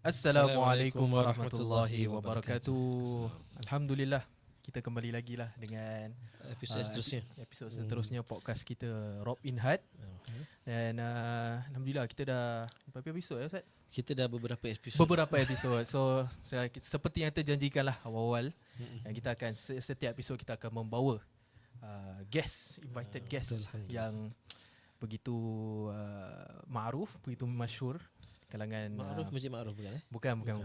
Assalamualaikum warahmatullahi wabarakatuh. Alhamdulillah, kita kembali lagi lah dengan episod seterusnya podcast kita Rob in Heart. Dan Alhamdulillah kita dah berapa episod ya Ustaz? Kita dah beberapa episod. So seperti yang terjanjikan lah awal-awal, kita akan setiap episod kita akan membawa invited guest yang begitu ma'ruf, begitu masyhur kalangan Masjid Ma'ruf bukan Bukan.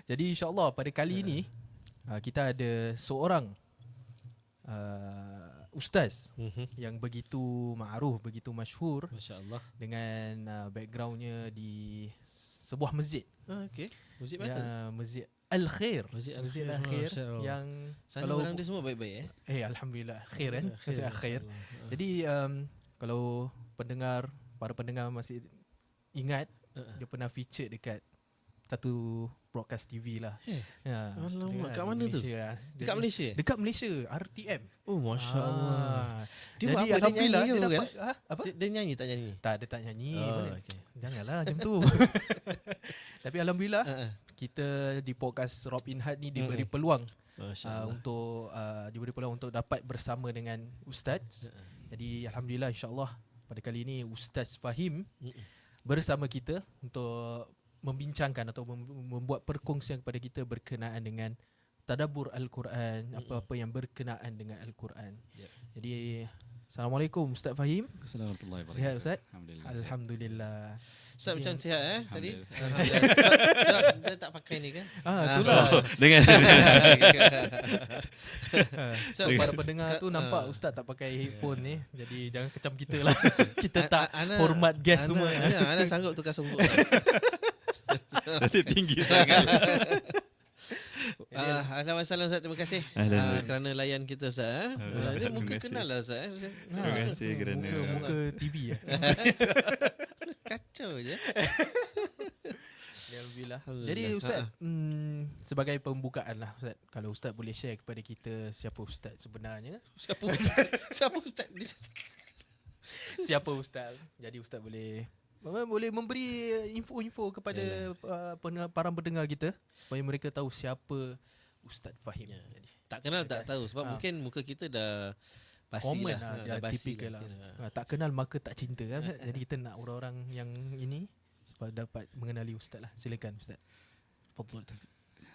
Jadi insya-Allah pada kali ini kita ada seorang ustaz yang begitu ma'ruf, begitu masyhur, masya-Allah, dengan backgroundnya di sebuah masjid. Okey. Masjid mana? Masjid Al-Khair. Masjid Al-Khair yang sana kalau orang dia semua baik-baik alhamdulillah khair kan. Masjid Al-Khair. Jadi kalau para pendengar masih ingat, dia pernah feature dekat satu broadcast TV lah. Alamak, kat mana tu? Dekat Malaysia? Dekat Malaysia, RTM. Oh, masya-Allah. Jadi alhamdulillah dia dapat apa? Dia nyanyi tak nyanyi? Tak, dia tak nyanyi. Okay. Janganlah macam tu. Tapi alhamdulillah kita di podcast Rob in Heart ni diberi peluang untuk dapat bersama dengan ustaz. Jadi alhamdulillah insya-Allah pada kali ini Ustaz Fahim bersama kita untuk membincangkan atau membuat perkongsian kepada kita berkenaan dengan tadabbur Al-Quran, apa-apa yang berkenaan dengan Al-Quran. Jadi Assalamualaikum Ustaz Fahim. Assalamualaikum warahmatullahi wabarakatuh. Sihat Ustaz? Alhamdulillah. Ustaz macam sihat tadi? Dia tak pakai ni kan? Itulah. Dengan So para pendengar tu nampak Ustaz tak pakai headphone ni. Jadi jangan kecam kita lah. Kita tak hormat guest semua. Ana sanggup tukar songkok. Nanti tinggi sangat. Assalamualaikum Ustaz, terima kasih kerana layan kita Ustaz. Dia muka kenal lah Ustaz. Terima kasih kerana muka TV kacau je. Alhamdulillah. Jadi Ustaz, sebagai pembukaan lah Ustaz, kalau Ustaz boleh share kepada kita siapa Ustaz sebenarnya. Siapa Ustaz? Siapa Ustaz? Jadi Ustaz boleh memberi info-info kepada para pendengar kita supaya mereka tahu siapa Ustaz Fahim. Jadi, tak kenal tak tahu sebab mungkin muka kita dah pasti lah, dah tipikal lah. Tak kenal maka tak cinta kan. Jadi kita nak orang-orang yang ini supaya dapat mengenali Ustaz lah. Silakan Ustaz. Fadhil.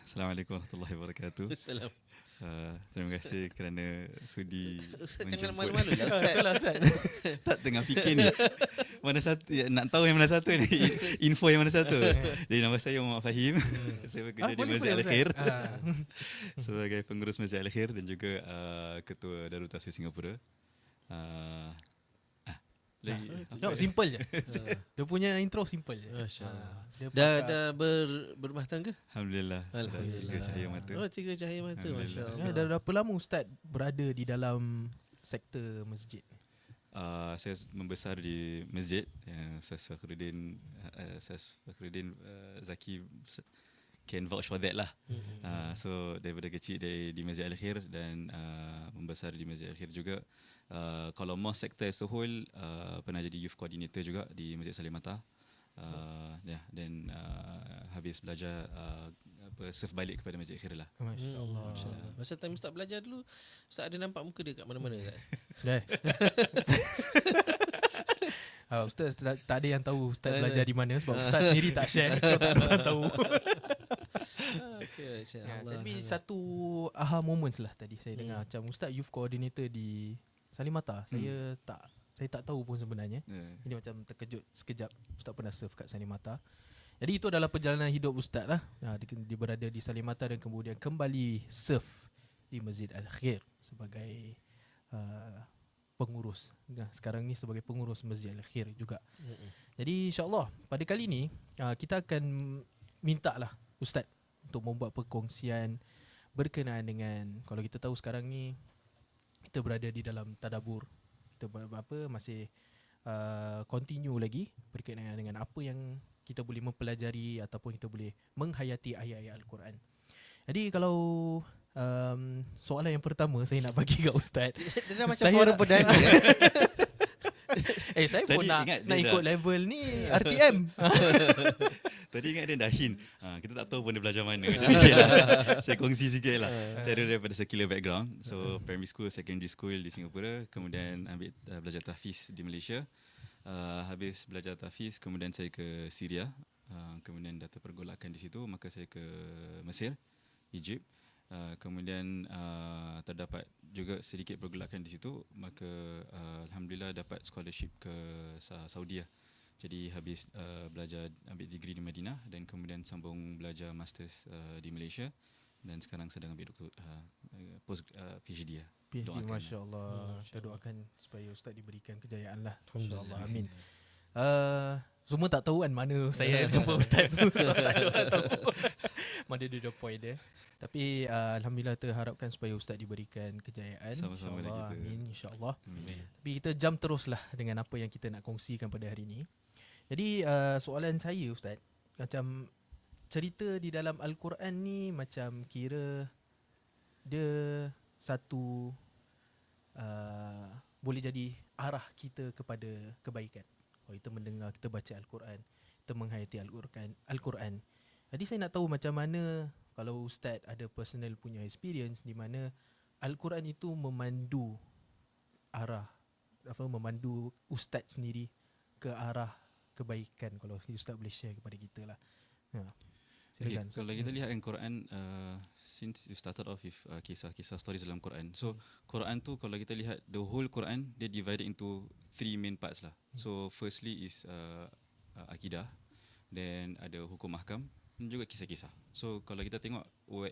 Assalamualaikum warahmatullahi wabarakatuh. Assalam. Terima kasih kerana sudi Ustaz menjemput. jangan malu-malu lah Ustaz. Tak tengah fikir ni mana satu, nak tahu yang mana satu ni, info yang mana satu. Jadi nama saya Muhammad Fahim. Saya bekerja di Masjid Al-Khair sebagai pengurus Masjid Al-Khair dan juga ketua Darul Tafsir Singapura. Simple je. Dia punya intro simple je. Dah berumah tangga? Alhamdulillah. 3 cahaya mata. 3 cahaya mata, masya-Allah. Dah berapa lama Ustaz berada di dalam sektor masjid? Saya membesar di masjid Ustaz Fakhruddin Zaki can vouch for that lah. So daripada kecil di Masjid Al-Khair dan membesar di Masjid Al-Khair juga. Kalau mosque sektor as a whole, pernah jadi youth coordinator juga di Masjid Salim Mata. Dan habis belajar serve balik kepada Masjid Al-Khair lah. Masya-Allah. Masa time Ustaz belajar dulu, Ustaz ada nampak muka dia kat mana-mana Ustaz? Ustaz tak ada yang tahu Ustaz belajar di mana sebab Ustaz sendiri tak share. Kau tak orang tahu. Tapi satu aha moments lah tadi saya dengar macam Ustaz youth coordinator di Salim Mata. Saya tak tahu pun sebenarnya. Ini macam terkejut sekejap Ustaz pernah serve kat Salim Mata. Jadi itu adalah perjalanan hidup Ustaz lah. Dia berada di Salim Mata dan kemudian kembali serve di Masjid Al-Khair sebagai pengurus. Sekarang ni sebagai pengurus Masjid Al-Khair juga. Jadi insya-Allah pada kali ni kita akan minta lah Ustaz untuk membuat perkongsian berkenaan dengan, kalau kita tahu sekarang ni kita berada di dalam tadabbur. Kita masih continue lagi berkenaan dengan apa yang kita boleh mempelajari ataupun kita boleh menghayati ayat-ayat Al-Quran. Jadi kalau soalan yang pertama saya nak bagi kat Ustaz. Dia dah macam forum perdana kan? Saya pun Tadi nak ingat ikut dah. level ni RTM. Tadi ingat dia dah hint. Kita tak tahu pun dia belajar mana. Jadi saya kongsi sikit lah. Saya daripada secular background. So primary school, secondary school di Singapura. Kemudian ambil belajar tahfiz di Malaysia. Habis belajar tahfiz, kemudian saya ke Syria. Kemudian dah terpergolakan di situ. Maka saya ke Mesir, Egypt. Kemudian terdapat juga sedikit pergolakan di situ. Maka Alhamdulillah dapat scholarship ke Saudi lah. Jadi habis belajar, ambil degree di Madinah dan kemudian sambung belajar masters di Malaysia dan sekarang sedang ambil post PhD lah. PhD, Doakan Masya Allah. Masya Kita Allah. doakan supaya Ustaz diberikan kejayaan lah. Alhamdulillah. InsyaAllah, amin. Semua tak tahu kan mana saya jumpa Ustaz. So tak ada orang tahu mana dia point dia. Tapi Alhamdulillah terharapkan supaya Ustaz diberikan kejayaan. Sama-sama InsyaAllah, kita. amin, insyaAllah. Amin. Tapi kita jam teruslah dengan apa yang kita nak kongsikan pada hari ini. Jadi soalan saya Ustaz, macam cerita di dalam Al-Quran ni macam kira dia satu boleh jadi arah kita kepada kebaikan. Kalau kita mendengar, kita baca Al-Quran, kita menghayati Al-Quran. Jadi saya nak tahu macam mana kalau Ustaz ada personal punya experience di mana Al-Quran itu memandu arah, memandu Ustaz sendiri ke arah kebaikan. Kalau Ustaz boleh share kepada kita lah. Silakan. Kalau kita lihat yang Quran, since you started off with kisah-kisah stories dalam Quran. So Quran tu kalau kita lihat the whole Quran, dia divided into 3 main parts lah. So firstly is akidah, then ada hukum ahkam dan juga kisah-kisah. So kalau kita tengok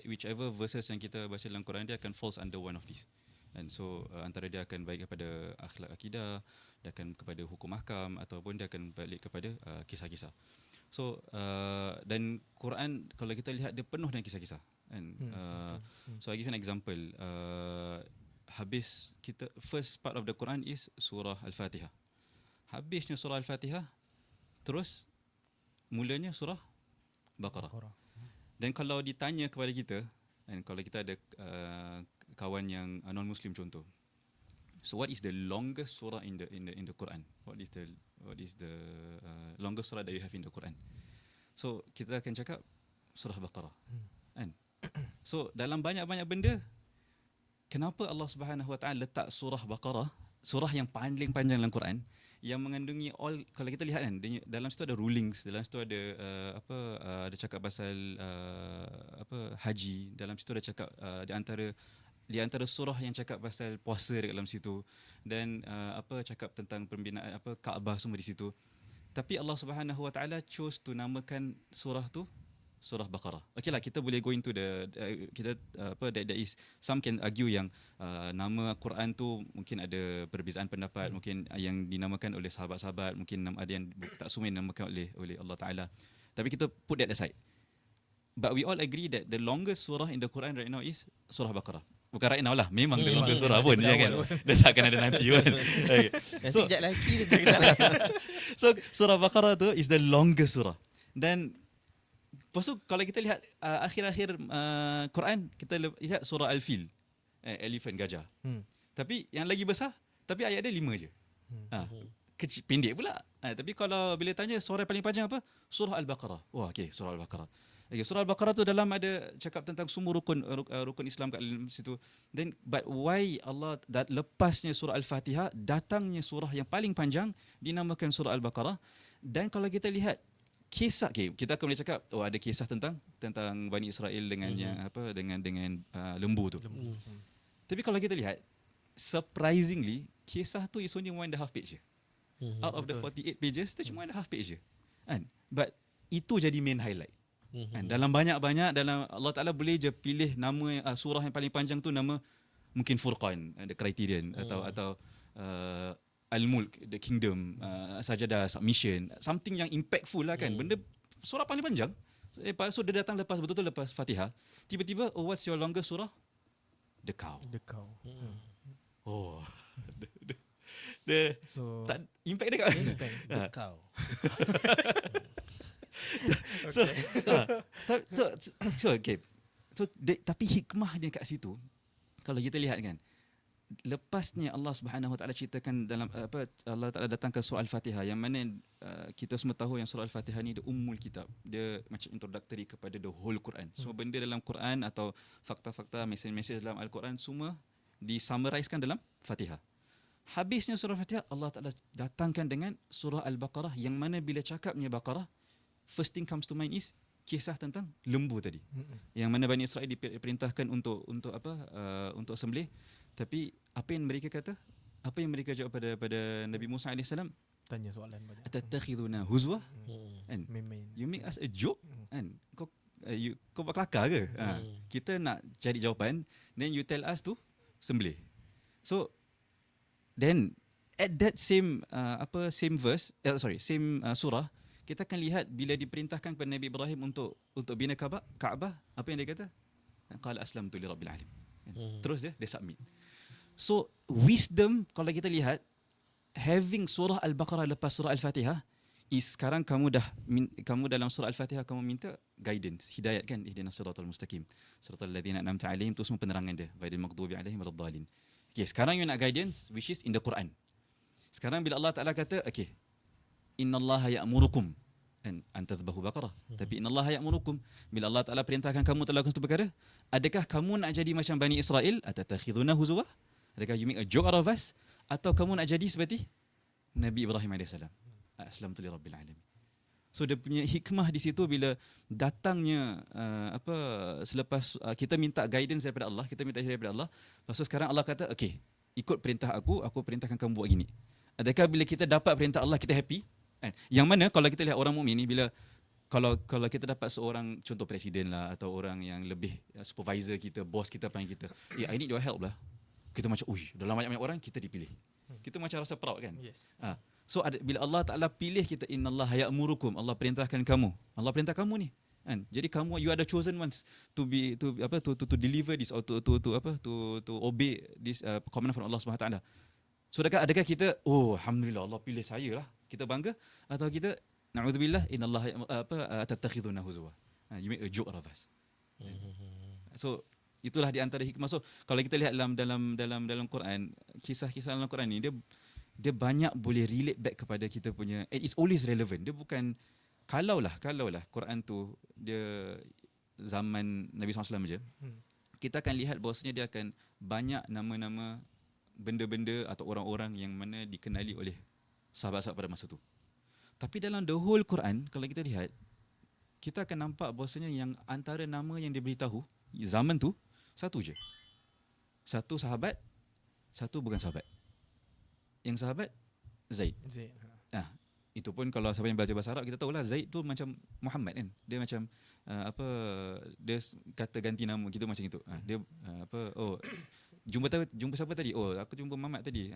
whichever verses yang kita baca dalam Quran, dia akan falls under one of these. And so antara dia akan baik kepada akhlak akidah, dia akan kepada hukum ahkam ataupun dia akan balik kepada kisah-kisah. So dan Quran kalau kita lihat dia penuh dengan kisah-kisah. And so I give an example. Habis kita first part of the Quran is surah Al-Fatihah. Habisnya surah Al-Fatihah, terus mulanya surah Baqarah. Dan kalau ditanya kepada kita, dan kalau kita ada kawan yang non-Muslim contoh, so what is the longest surah in the Quran? What is the longest surah that you have in the Quran? So kita akan cakap surah Baqarah. Kan? So dalam banyak-banyak benda, kenapa Allah Subhanahu Wa Taala letak surah Baqarah, surah yang paling panjang dalam Quran, yang mengandungi all, kalau kita lihat kan, dalam situ ada rulings, dalam situ ada ada cakap pasal haji, dalam situ ada cakap di antara surah yang cakap pasal puasa dekat dalam situ, dan cakap tentang pembinaan Kaabah semua di situ. Tapi Allah Subhanahu Wa Taala chose to namakan surah tu surah Baqarah. Okeylah, kita boleh go into the there is some can argue yang nama Quran tu mungkin ada perbezaan pendapat, mungkin yang dinamakan oleh sahabat-sahabat, mungkin ada yang tak semua dinamakan oleh Allah Taala. Tapi kita put that aside. But we all agree that the longest surah in the Quran right now is surah Baqarah. Bukan right now lah, memang the longest surah pun ya kan. Dia takkan ada nanti kan. Okay. Nanti sekejap lagi dia tak. So surah Baqarah tu is the longest surah. Dan lepas tu kalau kita lihat akhir-akhir Quran, kita lihat surah Al-Fil, elephant, gajah. Tapi yang lagi besar, tapi ayat dia 5 je. Kecil, pendek pula. Tapi kalau bila tanya surah paling panjang apa? Surah Al-Baqarah. Wah, okey, surah Al-Baqarah. Okay, surah Al-Baqarah tu dalam ada cakap tentang semua rukun Islam kat dalam situ. Then but why Allah lepasnya surah Al-Fatihah, datangnya surah yang paling panjang dinamakan surah Al-Baqarah. Dan kalau kita lihat kisah, kita akan boleh cakap ada kisah tentang Bani Israel dengan yang dengan lembu tu. Tapi kalau kita lihat, surprisingly kisah tu is only 1.5 page je. Out of the 48 pages, tu cuma 1.5 page je. Kan? But itu jadi main highlight. Kan? Dalam banyak-banyak, dalam Allah Ta'ala boleh je pilih nama surah yang paling panjang tu, nama mungkin Furqan, the Criterion, atau Al-Mulk, the Kingdom, Sajadah, Submission, something yang impactful lah kan. Benda surah paling panjang. So dia datang lepas betul-betul lepas Fatihah. Tiba-tiba, what's your longest surah? The Cow. Oh. So tak impact dia kat The Cow. So tapi hikmahnya kat situ, kalau kita lihat kan, lepasnya Allah Subhanahu Wa Taala ceritakan dalam Allah Taala datangkan surah Al-Fatihah, yang mana kita semua tahu yang surah Al-Fatihah ni dia ummul kitab. Dia macam introductory kepada the whole Quran. Semua benda dalam Quran atau fakta-fakta, mesej-mesej dalam Al-Quran semua disummarizkan dalam Fatihah. Habisnya surah Fatihah, Allah Taala datangkan dengan surah Al-Baqarah, yang mana bila cakapnya Baqarah, first thing comes to mind is kisah tentang lembu tadi. Yang mana Bani Israel diperintahkan untuk untuk sembelih. Tapi apa yang mereka kata? Apa yang mereka jawab pada Nabi Musa AS? Tanya soalan banyak. Atattakhiduna huzwa? Kan? Main-main. You make us a joke? Kan? Kau buat kelakar ke? Kita nak cari jawapan, then you tell us to sembelih. So then at that same surah, kita akan lihat bila diperintahkan kepada Nabi Ibrahim untuk bina Kaabah, apa yang dia kata? Qala aslamtu li rabbil alamin. Terus dia submit. So wisdom, kalau kita lihat, having surah Al-Baqarah lepas surah Al-Fatihah is sekarang kamu dalam surah Al-Fatihah kamu minta guidance, hidayat kan, ihdinas siratal mustaqim, siratal ladzina an'amta alaihim, tu semua penerangan dia, ghairil maghdubi alaihim waladdallin. Okay, sekarang you nak guidance which is in the Quran. Sekarang bila Allah Taala kata, okay, innallaha ya'murukum an tadhbahu baqarah. Tapi innallaha ya'murukum, bila Allah Taala perintahkan kamu telah lakukan satu perkara, adakah kamu nak jadi macam Bani Israel? Atatakhiduna huzwa? Adakah you make a joke out of us? Atau kamu nak jadi seperti Nabi Ibrahim AS? Aslamtu li rabbil alamin. So dia punya hikmah di situ bila datangnya selepas kita minta guidance daripada Allah, kita minta hidayah daripada Allah, lepas tu sekarang Allah kata, okay, ikut perintah aku perintahkan kamu buat gini. Adakah bila kita dapat perintah Allah kita happy? Yang mana kalau kita lihat orang mukmin ni, bila kalau kita dapat seorang contoh presiden lah, atau orang yang lebih supervisor kita, bos kita panggil kita, I need your help lah. Kita macam, dalam banyak orang kita dipilih. Kita macam rasa proud kan? Yes. So bila Allah Taala pilih kita, innallaha ya'murukum, Allah perintahkan kamu. Allah perintah kamu ni. Kan? Jadi kamu, you are the chosen ones to deliver this, or to obey this command from Allah Subhanahu Wa Taala. So adakah kita, alhamdulillah Allah pilih saya lah, kita bangga, atau kita na'udzubillah innallaha atattakhiduna huzwa, you make a joke out of us. So itulah di antara hikmah. So kalau kita lihat dalam Quran, kisah-kisah dalam Quran ni, dia banyak boleh relate back kepada kita punya, and it's always relevant. Dia bukan kalaulah Quran tu dia zaman Nabi SAW je, kita akan lihat bahawasanya dia akan banyak nama-nama benda-benda atau orang-orang yang mana dikenali oleh sahabat-sahabat pada masa tu. Tapi dalam the whole Quran, kalau kita lihat, kita akan nampak bahawasanya yang antara nama yang diberitahu zaman tu satu je. Satu sahabat, satu bukan sahabat. Yang sahabat Zaid. Itu pun kalau siapa yang belajar bahasa Arab, kita tahulah Zaid tu macam Muhammad kan. Dia macam dia kata ganti nama gitu macam itu. Dia jumpa siapa tadi? Aku jumpa Muhammad tadi.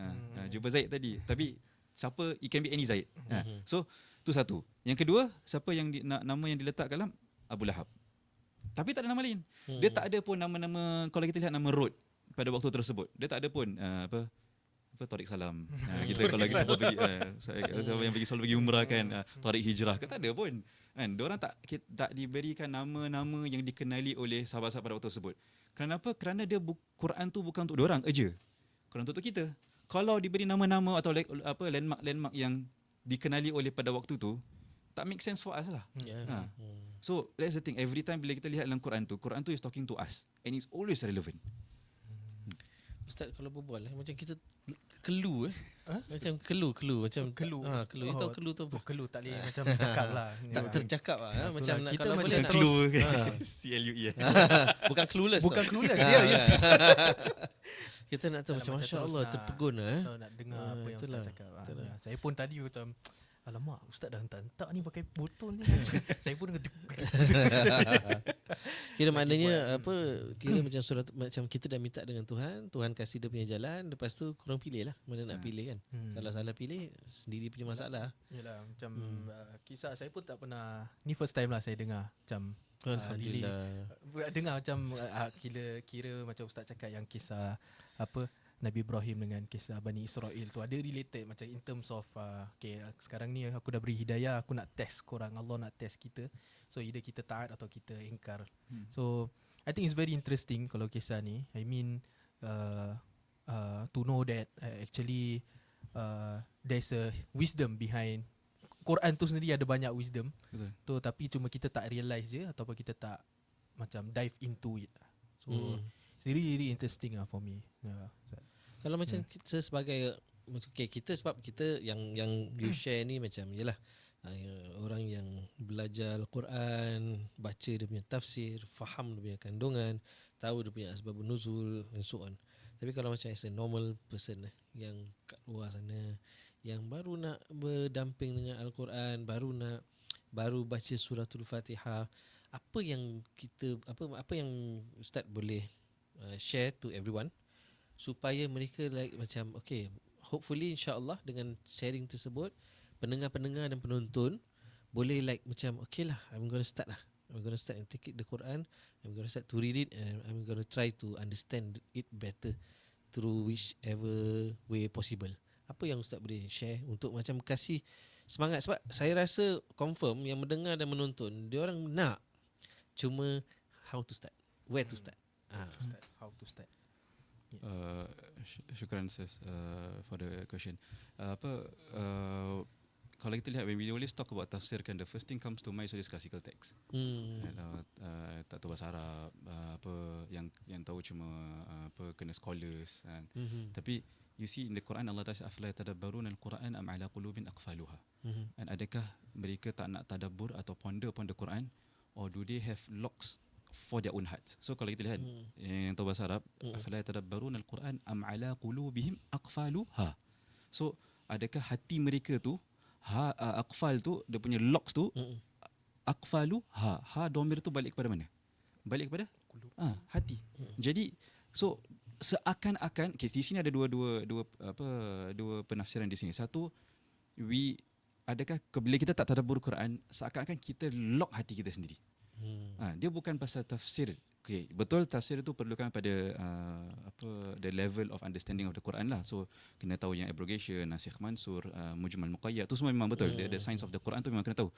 Jumpa Zaid tadi. Tapi siapa, it can be any Zaid. So tu satu. Yang kedua, siapa yang nama yang diletak dalam Abu Lahab. Tapi tak ada nama lain. Dia tak ada pun nama-nama, kalau kita lihat nama road pada waktu tersebut, dia tak ada pun Tariq Salam. Kita kalau kita pergi siapa yang selalu pergi umrah kan, Tariq Hijrah, tak ada pun. Kan diorang tak diberikan nama-nama yang dikenali oleh sahabat-sahabat pada waktu tersebut. Kenapa? Kerana dia Quran tu bukan untuk diorang aja. Quran tu untuk kita. Kalau diberi nama-nama atau landmark yang dikenali oleh pada waktu tu, tak make sense for us lah. So that's the thing. Every time bila kita lihat dalam Quran tu is talking to us, and it's always relevant. Ustaz, kalau berbual macam kita kelu macam kelu macam kelu. You tahu kelu tu apa? Kelu tak boleh macam bercakap lah. Tak tercakap macam nak, kita kalau macam boleh Clue terus kan. CLUE. bukan clueless. Bukan clueless dia. Yes. Kita nak tahu macam masya-Allah terpegun nak dengar apa yang Ustaz cakap. Saya pun tadi macam, alamak, Ustaz dah hentak ni pakai botol ni. Saya pun kira maknanya kira macam surat, macam kita dah minta dengan Tuhan kasih dia punya jalan, lepas tu korang pilih lah mana nak pilih kan. Kalau salah pilih, sendiri punya masalah. Yalah, macam kisah saya pun tak pernah, ni first time lah saya dengar macam dengar macam kira macam Ustaz cakap yang kisah Nabi Ibrahim dengan kisah Bani Israel tu ada related macam in terms of sekarang ni aku dah beri hidayah, aku nak test korang, Allah nak test kita, so either kita taat atau kita ingkar. So I think it's very interesting kalau kisah ni. I mean to know that actually there's a wisdom behind Quran tu sendiri, ada banyak wisdom Betul. tu, tapi cuma kita tak realise je ataupun kita tak macam dive into it. So it's really, really interesting for me. Kalau macam kita sebagai kita sebab kita yang you share ni macam yalah orang yang belajar Al-Quran, baca dia punya tafsir, faham dia punya kandungan, tahu dia punya asbabun nuzul and so on. Tapi kalau macam as a normal person yang kat luar sana, yang baru nak berdamping dengan Al-Quran, baru baca suratul Fatihah, apa yang Ustaz boleh share to everyone supaya mereka like macam okay, hopefully insya-Allah dengan sharing tersebut pendengar-pendengar dan penonton boleh like macam okay lah, I'm going to start and take it the Quran, I'm going to start to read it and I'm going to try to understand it better through whichever way possible. Apa yang Ustaz boleh share untuk macam kasih semangat, sebab saya rasa confirm yang mendengar dan menonton dia orang nak, cuma how to start, where to start. How to start. Yes. Syukran sis for the question. Kalau kita lihat, when we always talk about tafsir kan, the first thing comes to mind is always classical text. Tak tahu bahasa Arab, yang tahu cuma kena scholars kan. Tapi you see in the Quran, Allah Ta'ala afala tadabbarun al-Quran am ala qulubin aqfaluha. And adakah mereka tak nak tadabbur atau ponder upon the Quran, or do they have locks for their own hearts? So kalau kita lihat yang tahu bahasa Arab, afala tadabbarun al-Quran am ala qulubihim aqfaluha. So adakah hati mereka tu aqfal tu, dia punya locks tu, aqfaluha, domir tu balik kepada mana? Balik kepada hati. Jadi so seakan-akan di sini ada dua penafsiran di sini. Satu, adakah bila kita tak tadabbur Quran, seakan-akan kita lock hati kita sendiri. Dia bukan pasal tafsir. Okay, betul tafsir itu perlukan pada the level of understanding of the Quran lah. So kena tahu yang abrogation, nasikh mansur, mujmal muqayyad, tu semua memang betul. The science of the Quran tu memang kena tahu.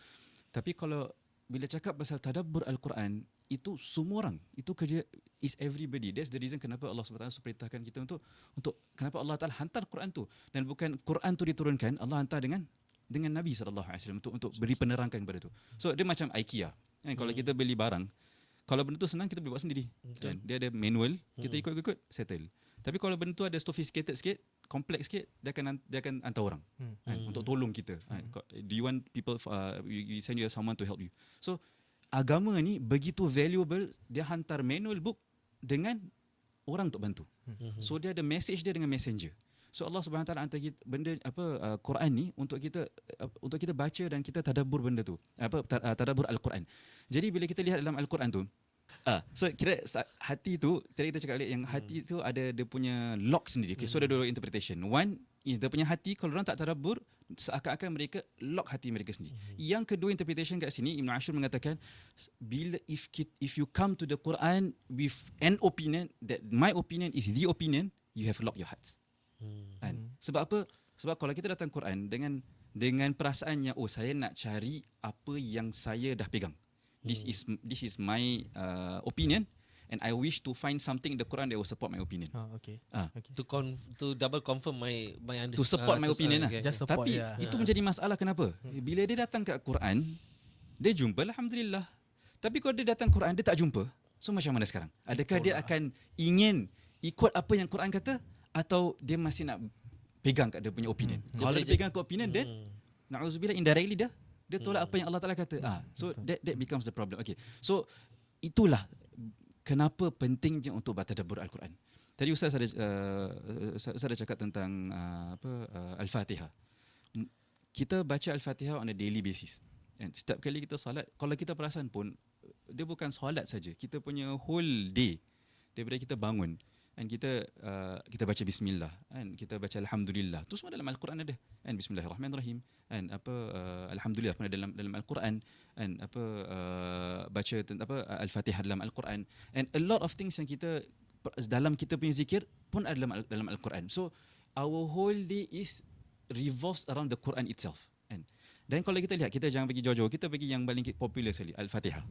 Tapi kalau bila cakap pasal tadabbur Al-Quran, itu semua orang, itu kerja is everybody. That's the reason kenapa Allah SWT perintahkan kita untuk kenapa Allah Taala hantar Quran tu, dan bukan Quran tu diturunkan, Allah hantar dengan Nabi SAW untuk beri penerangan kepada tu. So dia macam IKEA. Kalau kita beli barang, kalau benda tu senang kita boleh buat sendiri. Kan? Dia ada manual, kita ikut settle. Tapi kalau benda tu ada sophisticated sikit, kompleks sikit, dia akan hantar orang untuk tolong kita. Do you want people we send you someone to help you. So agama ni begitu valuable, dia hantar manual book dengan orang untuk bantu. So dia ada message dia dengan messenger. So Allah Subhanahu Wa Taala hantar kita benda Quran ni untuk kita baca dan kita tadabbur benda tu. Tadabbur Al-Quran. Jadi bila kita lihat dalam Al-Quran tu, so kira hati tu, tadi kita cakap yang hati tu ada dia punya lock sendiri. Okay, so ada dua interpretation. One is dia punya hati, kalau orang tak tadabbur, seakan-akan mereka lock hati mereka sendiri. Yang kedua interpretation kat sini, Ibn Ashur mengatakan, bila if you come to the Quran with an opinion, that my opinion is the opinion, you have locked your hearts. Sebab apa? Sebab kalau kita datang Quran dengan perasaan yang saya nak cari apa yang saya dah pegang. This is my opinion, and I wish to find something in the Quran that will support my opinion. Okay. To double confirm my understanding. To support my opinion lah. Just support, tapi itu menjadi masalah. Kenapa? Bila dia datang kat Quran, dia jumpa, alhamdulillah. Tapi kalau dia datang Quran, dia tak jumpa. So macam mana sekarang? Adakah dia akan ingin ikut apa yang Quran kata, atau dia masih nak pegang kat dia punya opinion? Kalau dia pegang kat opinion, then na'udzubillah, indirectly dia tolak apa yang Allah Ta'ala kata. So that becomes the problem. Okay. So itulah kenapa pentingnya untuk bertadabbur Al-Quran. Tadi Ustaz ada cakap tentang Al-Fatihah. Kita baca Al-Fatihah on a daily basis. And setiap kali kita solat, kalau kita perasan pun, dia bukan solat saja. Kita punya whole day, daripada kita bangun, dan kita baca bismillah, kan, kita baca alhamdulillah, tu semua dalam Al-Quran ada, kan, bismillahirrahmanirrahim, kan, alhamdulillah pun ada dalam Al-Quran, kan, baca Al-Fatihah dalam Al-Quran, and a lot of things yang kita dalam kita punya zikir pun ada dalam Al-Quran. So our whole day is revolves around the Quran itself, kan. Dan kalau kita lihat, kita jangan pergi jauh-jauh, kita pergi yang paling popular sekali, Al-Fatihah.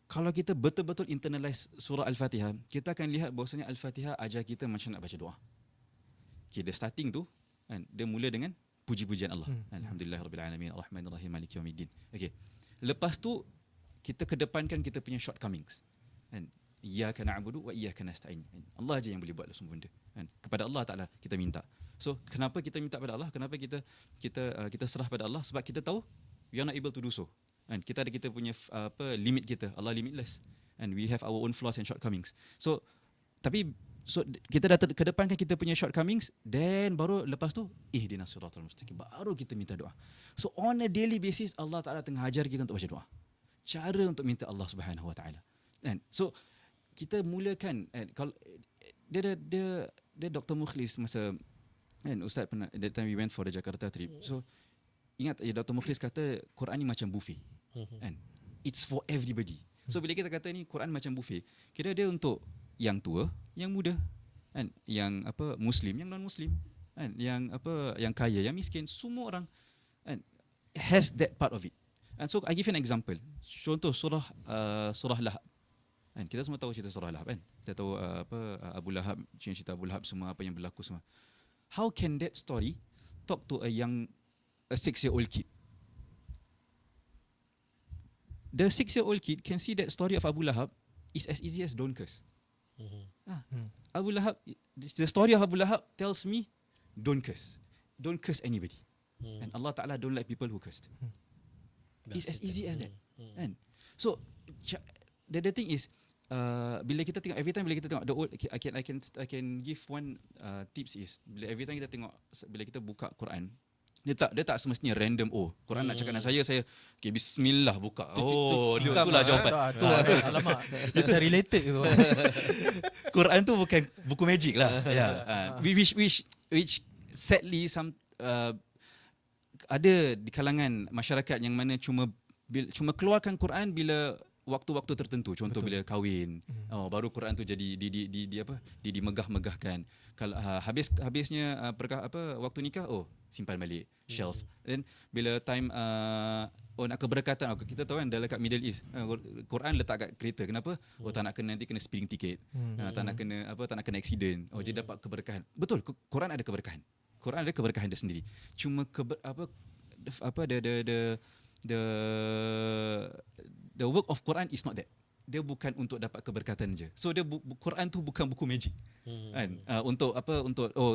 Kalau kita betul-betul internalize surah Al-Fatihah, kita akan lihat bahawasanya Al-Fatihah ajar kita macam nak baca doa. the starting tu kan, dia mula dengan puji-pujian Allah. Hmm. Alhamdulillahirabbil alamin, arrahmanirrahim, maliki yaumiddin. Okey. Lepas tu kita kedepankan kita punya shortcomings. Kan? Iyyaka na'budu wa iyyaka nasta'in. Allah aja yang boleh buat semua benda. Kan? Kepada Allah Taala kita minta. So kenapa kita minta pada Allah? Kenapa kita serah pada Allah? Sebab kita tahu we are not able to do so. Kan? Kita ada kita punya limit kita. Allah limitless. And we have our own flaws and shortcomings. So kita dah kedepankan kita punya shortcomings, then baru lepas tu ihdinas siratal mustaqim, baru kita minta doa. So on a daily basis Allah Taala tengah ajar kita untuk baca doa. Cara untuk minta Allah Subhanahu Wa Taala. Kan? So kita mulakan kalau dia Dr. Mukhlis masa kan ustaz pernah that time we went for the Jakarta trip. So ingat Dr. Mukhlis kata Quran ni macam buffet. Kan? It's for everybody. So bila kita kata ni Quran macam buffet, kira dia untuk yang tua, yang muda, kan, yang muslim, yang non muslim, kan, yang kaya, yang miskin, semua orang kan has that part of it. And so I give you an example. Contoh surah Lahab. Kan, kita semua tahu cerita surah Lahab kan. Kita tahu Abu Lahab, cerita Abu Lahab semua apa yang berlaku semua. How can that story talk to a 6-year-old kid? The 6-year-old kid can see that story of Abu Lahab is as easy as don't curse. Abu Lahab, the story of Abu Lahab tells me don't curse anybody, and Allah Ta'ala don't like people who cursed. It's as easy as that. And so the thing is, bila kita tengok, every time bila kita tengok the old, I can give one tips is, every time kita tengok, bila kita buka Quran, dia tak semestinya random. Quran nak cakap dengan saya okay, bismillah buka. Itulah jawapan. Alamak, macam related tu. Quran tu bukan buku magic lah. Which sadly ada di kalangan masyarakat yang mana cuma keluarkan Quran bila waktu-waktu tertentu, contoh bila kahwin, baru Quran tu jadi dimegah-megahkan. Kalau habisnya waktu nikah, simpan balik shelf. Then bila time nak keberkatan, kita tahu kan dalam kat Middle East, Quran letak kat kereta. Kenapa? Tak nak kena nanti kena speeding ticket. Tak nak kena accident. Jadi dapat keberkahan. Betul, Quran ada keberkahan. Quran ada keberkahan dia sendiri. Cuma the work of Quran is not that. Dia bukan untuk dapat keberkatan je. So Quran tu bukan buku magic. Kan? Untuk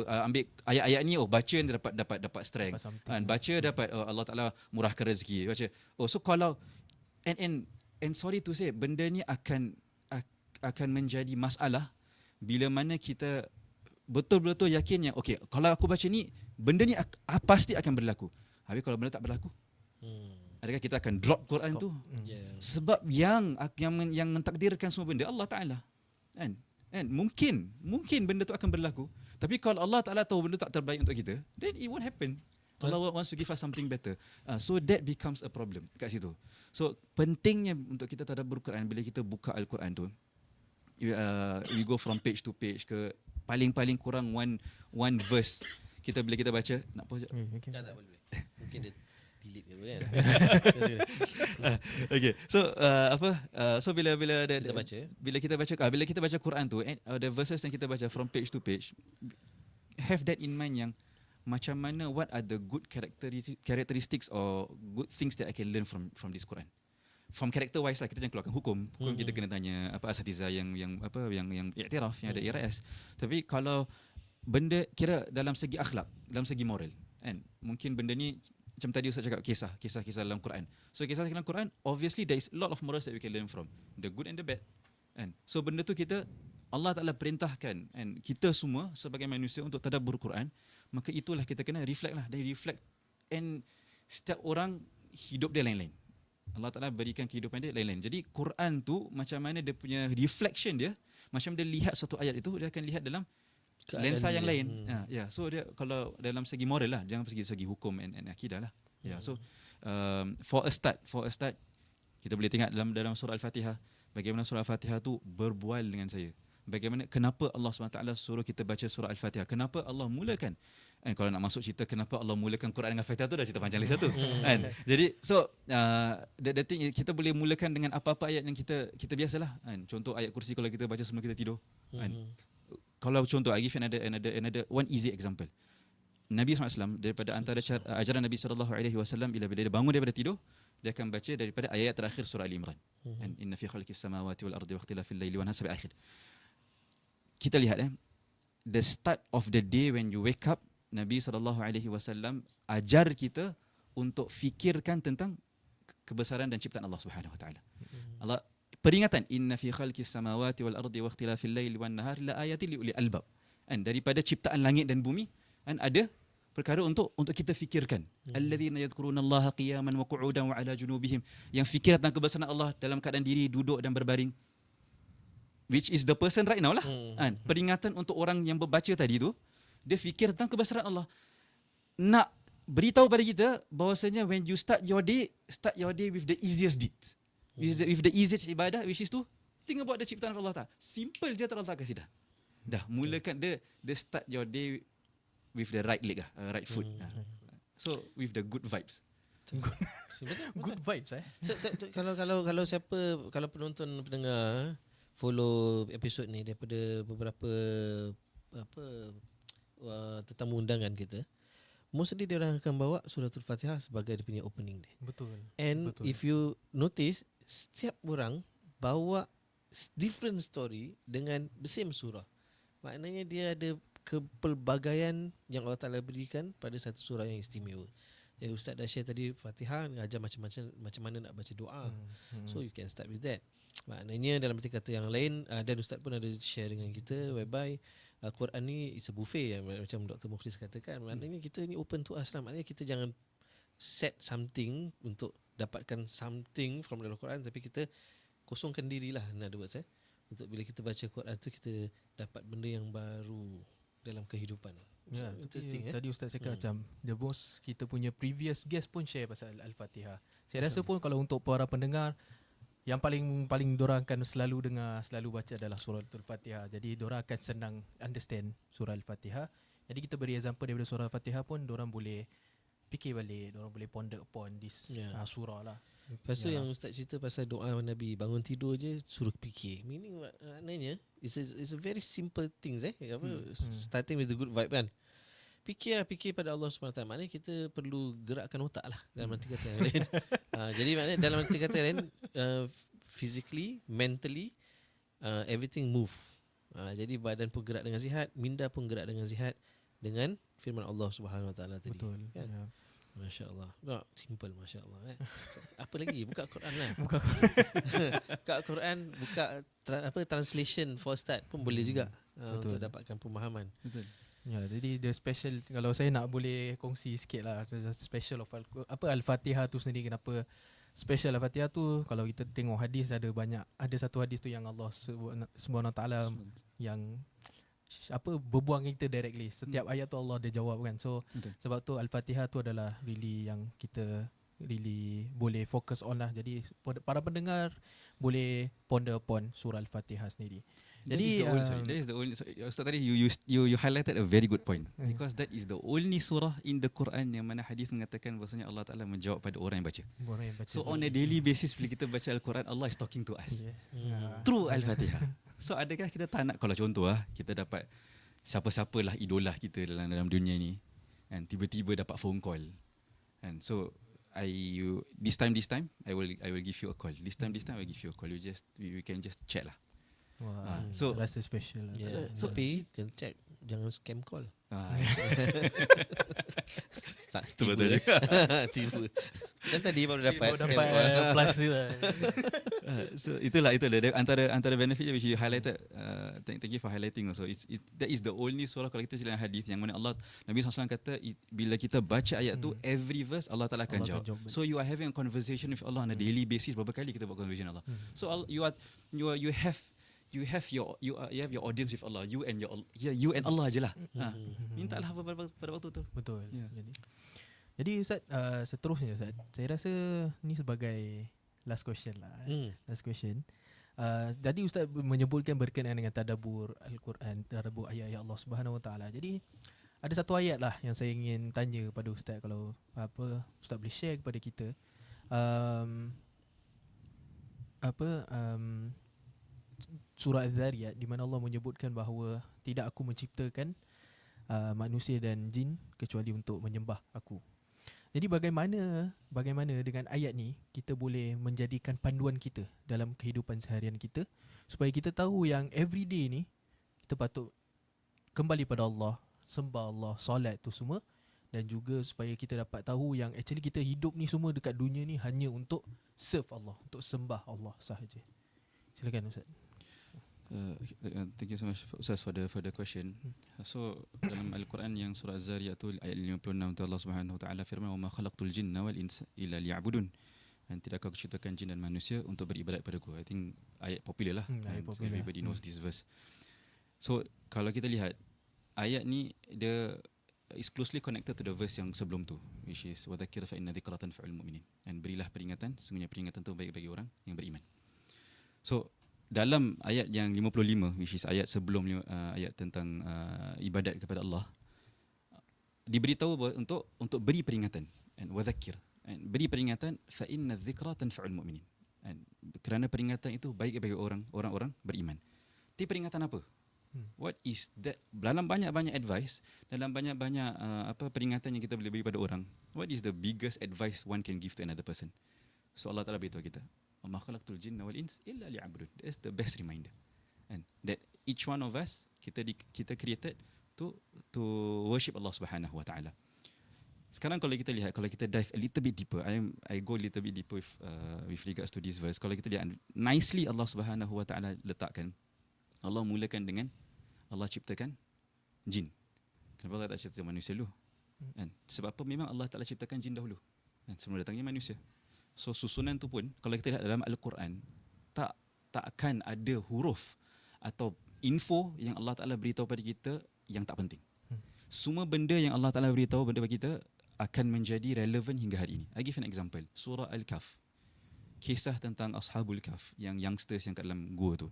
ambil ayat-ayat ni, baca dia dapat strength. Kan? Baca dapat Allah Taala murahkan rezeki. Baca. So kalau and sorry to say, benda ni akan menjadi masalah bila mana kita betul-betul yakin yang kalau aku baca ni, benda ni pasti akan berlaku. Habis kalau benda tak berlaku, adakah kita akan drop Quran tu? Sebab yang mentakdirkan semua benda Allah Taala. Kan? Mungkin benda tu akan berlaku. Tapi kalau Allah Taala tahu benda tak terbaik untuk kita, then it won't happen. Allah wants to give us something better. So that becomes a problem kat situ. So pentingnya untuk kita tadabbur Quran, bila kita buka Al-Quran tu, we go from page to page ke paling kurang one verse. Bila kita baca, nak pause sekejap. Tak boleh. Mungkin dia delete ke kan. Okay. So so bila kita baca Quran tu, the verses yang kita baca from page to page, have that in mind yang macam mana, what are the good characteristics or good things that I can learn from this Quran. From character wise lah, kita jangan keluarkan hukum kita kena tanya asatiza yang iktiraf, yang ada IRAS. Tapi kalau benda kira dalam segi akhlak, dalam segi moral, kan, mungkin benda ni macam tadi Ustaz cakap, kisah dalam Quran. So kisah dalam Quran, obviously there is a lot of morals that we can learn from, the good and the bad. And so benda tu Allah Ta'ala perintahkan, and kita semua sebagai manusia untuk tadabbur Quran, maka itulah kita kena reflect lah. Dan reflect, and setiap orang hidup dia lain-lain. Allah Ta'ala berikan kehidupan dia lain-lain. Jadi Quran tu macam mana dia punya reflection dia, macam dia lihat satu ayat itu, dia akan lihat dalam lensa yang lain. So dia kalau dalam segi moral lah, jangan segi hukum and akidah lah. So for a start kita boleh tengok dalam surah Al-Fatihah, bagaimana surah Al-Fatihah tu berbual dengan saya. Bagaimana, kenapa Allah SWT suruh kita baca surah Al-Fatihah? Kenapa Allah mulakan? And kalau nak masuk cerita kenapa Allah mulakan Quran dengan Fatihah tu dah cerita panjang lagi satu. Kan? Jadi so the thing, kita boleh mulakan dengan apa-apa ayat yang kita biasalah. Kan? Contoh ayat kursi, kalau kita baca sebelum kita tidur. Kan? kalau contoh, I give you another one easy example. Nabi SAW, daripada antara ajaran Nabi SAW, bila dia bangun daripada tidur, dia akan baca daripada ayat terakhir surah Al-Imran. And inna fi khalqis samawati wal ardi wa ikhtilafil laili wan nahar sampai akhir. Kita lihat the start of the day when you wake up, Nabi SAW ajar kita untuk fikirkan tentang kebesaran dan ciptaan Allah Subhanahu wa taala. Allah peringatan, inna fi khalqis samawati wal ardi wa ikhtilafil laili wan nahar la ayatin li ulil albab. And daripada ciptaan langit dan bumi, and ada perkara untuk kita fikirkan. Alladzina yadhkurunallaha qiyaman wa qu'udan wa ala junubihim, yang fikir tentang kebesaran Allah dalam keadaan diri, duduk dan berbaring. Which is the person right now lah. Kan? Peringatan untuk orang yang membaca tadi tu, dia fikir tentang kebesaran Allah. Nak beritahu pada kita bahawasanya when you start your day with the easiest deeds. With the easiest ibadah, which is to think about the ciptaan Allah Ta'ala. Simple je Allah Ta'ala kasih dah. Dah mulakan dia start your day with the right leg right foot. So with the good vibes. Good vibes Kalau siapa, kalau penonton pendengar follow episod ni daripada beberapa tetamu undangan kita, mostly dia orang akan bawa suratul Fatihah sebagai dia punya opening day. Betul. And if you notice, setiap orang bawa different story dengan the same surah. Maknanya dia ada kepelbagaian yang Allah Ta'ala berikan pada satu surah yang istimewa. Ustaz dah share tadi Fatihah, ajar macam mana nak baca doa. So you can start with that. Maknanya dalam arti kata yang lain, dan Ustaz pun ada share dengan kita whereby Quran ni is a buffet, macam Dr. Mukhlis katakan. Maknanya kita ni open to us lah. Maknanya kita jangan set something untuk dapatkan something from dalam Quran, tapi kita kosongkan dirilah, in other words, untuk bila kita baca Quran tu kita dapat benda yang baru dalam kehidupan. Ya, interesting. Tadi Ustaz cakap macam the most, kita punya previous guest pun share pasal Al-Fatihah. Saya rasa pun kalau untuk para pendengar, yang paling diorang akan selalu dengar, selalu baca adalah surah Al-Fatihah. Jadi diorang akan senang understand surah Al-Fatihah. Jadi kita beri example daripada surah Al-Fatihah pun diorang boleh fikir balik, diorang boleh ponder upon this surah lah. Lepas tu yang Ustaz cerita pasal doa Nabi, bangun tidur je suruh fikir. Meaning maknanya it's a very simple things starting with the good vibe kan. Fikir pada Allah SWT. Maknanya kita perlu gerakkan otak lah dalam arti kata yang lain. Jadi maknanya dalam arti kata yang lain, physically, mentally, everything move. Jadi badan pun gerak dengan sihat, minda pun gerak dengan sihat dengan firman Allah SWT tadi. Betul. Kan? Ya. Masya Allah. Simple, Masya Allah. Apa lagi? Buka Quran lah. Buka Quran, buka translation for start pun boleh juga untuk dapatkan pemahaman. Betul. Ya, jadi the special, kalau saya nak boleh kongsi sikit lah, special of Al-Fatihah tu sendiri. Kenapa special Al-Fatihah tu? Kalau kita tengok hadis, ada satu hadis tu yang Allah Subhanahu Taala yang berbuang kita directly. Setiap ayat tu Allah dia jawab kan. So sebab tu Al-Fatihah tu adalah really yang kita really boleh fokus on lah. Jadi para pendengar boleh ponder upon surah Al-Fatihah sendiri. Jadi that is the only Ustaz tadi you highlighted a very good point, because that is the only surah in the Quran yang mana hadis mengatakan bahasanya Allah Ta'ala menjawab pada orang yang baca. So on a daily basis bila kita baca Al-Quran, Allah is talking to us through Al-Fatihah. So adakah kita tak nak, kalau contoh kita dapat siapa-siapalah idola kita dalam dunia ni, and tiba-tiba dapat phone call, and so this time I will give you a call. This time I will give you a call. We can just chat lah. Wah, so rasa special lah. Yeah. So tapi kena check, jangan scam call. Betul juga. Tiba. Dan tadi baru dapat plus tu lah. So itulah antara benefit which you highlighted. Thank you for highlighting also. That is the only surah, kalau kita silang hadis, yang mana Nabi SAW kata bila kita baca ayat tu, every verse Allah Ta'ala akan jawab. So you are having a conversation with Allah on a daily basis. Berapa kali kita buat conversation Allah. So you have your audience with Allah. You and Allah je lah. Mintalah pada waktu tu. Betul. Yeah. Jadi Ustaz, seterusnya Ustaz, saya rasa ni sebagai last question lah. Last question. Jadi Ustaz menyebutkan berkenaan dengan tadabbur Al-Quran, tadabbur ayat-ayat Allah Subhanahu Wa Taala. Jadi ada satu ayat lah yang saya ingin tanya kepada Ustaz, kalau Ustaz boleh share kepada kita. surah Az-Zariyat di mana Allah menyebutkan bahawa tidak aku menciptakan manusia dan jin kecuali untuk menyembah aku. Jadi bagaimana dengan ayat ni kita boleh menjadikan panduan kita dalam kehidupan seharian kita supaya kita tahu yang everyday ni kita patut kembali pada Allah, sembah Allah, solat tu semua, dan juga supaya kita dapat tahu yang actually kita hidup ni semua dekat dunia ni hanya untuk serve Allah, untuk sembah Allah sahaja. Silakan Ustaz. Thank you so much Ustaz for the question. So dalam Al-Quran yang surah Az-Zariyat tu ayat 56 tu Allah Subhanahu Wa Taala firman, "Wa ma khalaqtul jinna wal insa illa liya'budun." Dan tidak aku ciptakan jin dan manusia untuk beribadat padaku. I think ayat popular lah. Ayat So popular. everybody knows this verse. So kalau kita lihat ayat ni dia is closely connected to the verse yang sebelum tu, which is wa dzakir fa inna dzikratan fa'il mu'minin. Dan berilah peringatan, sesungguhnya peringatan tu baik bagi orang yang beriman. So dalam ayat yang 55, which is ayat sebelum ayat tentang ibadat kepada Allah, diberitahu untuk beri peringatan, and wadhakir, and beri peringatan fa inna dzikra tanfa'ul mu'minin, and kerana peringatan itu baik bagi orang-orang beriman. Tapi peringatan apa? What is that? Dalam banyak-banyak advice, dalam banyak-banyak peringatan yang kita boleh beri pada orang, what is the biggest advice one can give to another person? So Allah Ta'ala beritahu kita, وَمَا خَلَقْتُ الْجِنَّ وَالْإِنسِ إِلَّا لِيَعْبُدُونَ. That's the best reminder. And that each one of us, kita created to worship Allah Subhanahu Wa Taala. Sekarang kalau kita lihat, kalau kita dive a little bit deeper, I go a little bit deeper with regards to this verse. Kalau kita lihat nicely, Allah Subhanahu Wa Taala letakkan, Allah mulakan dengan Allah ciptakan jin. Kenapa Allah tak ciptakan manusia dulu? Kan? Sebab apa? Memang Allah Ta'ala ciptakan jin dahulu, kan? Sebelum datangnya manusia. So susunan tu pun kalau kita lihat dalam Al-Quran, tak akan ada huruf atau info yang Allah Ta'ala beritahu pada kita yang tak penting. Semua benda yang Allah Ta'ala beritahu pada kita akan menjadi relevan hingga hari ini. I give an example. Surah Al-Kahf. Kisah tentang Ashabul Kahf, yang youngsters yang kat dalam gua tu.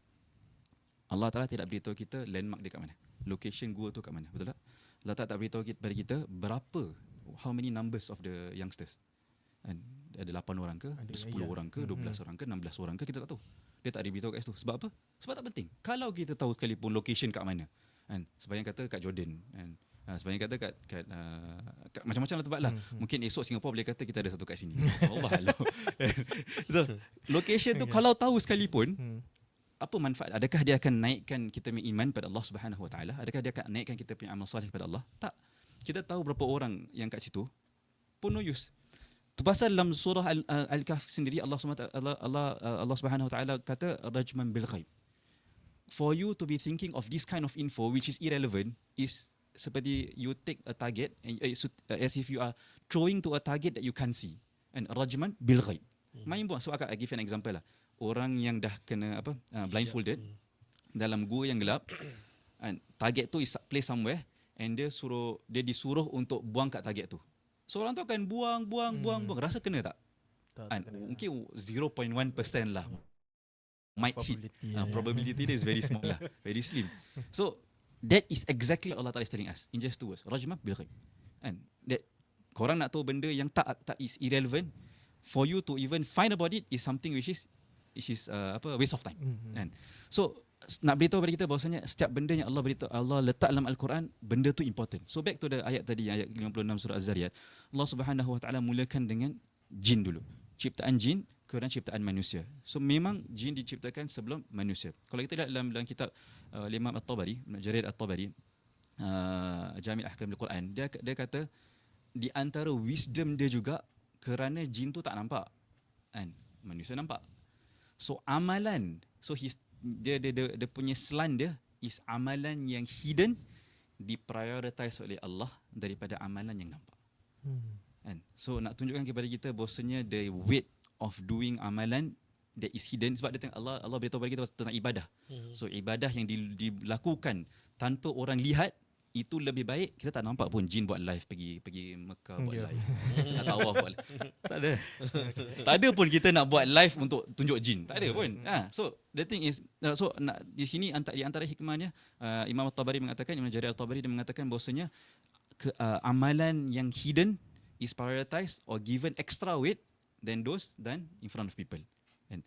Allah Ta'ala tidak beritahu kita landmark dia kat mana, location gua tu kat mana, betul tak? Allah Ta'ala tak beritahu kepada kita berapa, how many numbers of the youngsters. And ada 8 orang ke, ada 10 orang ke, 12 orang ke, 16 orang ke, kita tak tahu. Dia tak ada beritahu kat situ. Sebab apa? Sebab tak penting. Kalau kita tahu sekalipun location kat mana, kan? Sebahagian kata kat Jordan, kan? Sebahagian kata kat macam-macam lah tempat lah. Mungkin esok Singapura boleh kata kita ada satu kat sini. Allah Allah. So location tu kalau tahu sekalipun, apa manfaat? Adakah dia akan naikkan kita punya iman pada Allah Subhanahu Wa Taala? Adakah dia akan naikkan kita punya amal soleh kepada Allah? Tak. Kita tahu berapa orang yang kat situ pun no use. Tu pasal dalam surah Al-Kahf sendiri Allah Subhanahu Wa Taala kata rajman bil ghaib. For you to be thinking of this kind of info which is irrelevant is seperti you take a target and as if you are throwing to a target that you can't see. And rajman bil ghaib. Main buang. So I give an example lah. Orang yang dah kena blindfolded dalam gua yang gelap, and target tu is placed somewhere, and dia disuruh untuk buang kat target tu. So orang tu akan buang, rasa kena tak? Mungkin 0.1% lah might hit. Probability dia is very small lah, very slim. So that is exactly Allah Ta'ala is telling us in just 2 words, rajma bil ghaib. And that korang nak tahu benda yang tak is irrelevant, for you to even find about it is something which is waste of time. Kan? So nak beritahu kepada kita bahawasanya setiap benda yang Allah letak dalam Al-Quran, benda tu important. So back to the ayat tadi, ayat 56 surah Az-Zariyat, Allah Subhanahu Wa Taala mulakan dengan jin dulu. Ciptaan jin kemudian ciptaan manusia. So memang jin diciptakan sebelum manusia. Kalau kita lihat dalam kitab Imam At-Tabari, Jarir At-Tabari, Jami' Ahkam Al-Quran, dia kata di antara wisdom dia juga, kerana jin tu tak nampak, kan? Manusia nampak. So amalan, so dia punya slant dia is amalan yang hidden diprioritize oleh Allah daripada amalan yang nampak. Kan? So nak tunjukkan kepada kita bahawasanya the weight of doing amalan that is hidden, sebab dia Allah beritahu kepada kita tentang ibadah. So ibadah yang dilakukan tanpa orang lihat, itu lebih baik. Kita tak nampak pun jin buat live, pergi Mekah buat live, nak tawaf buat live. Tak ada pun kita nak buat live untuk tunjuk jin, tak ada pun. So the thing is, di sini di antara hikmahnya, Imam At-Tabari mengatakan, Imam Jarir At-Tabari dia mengatakan bahawasanya amalan yang hidden is prioritized or given extra weight than those done in front of people. And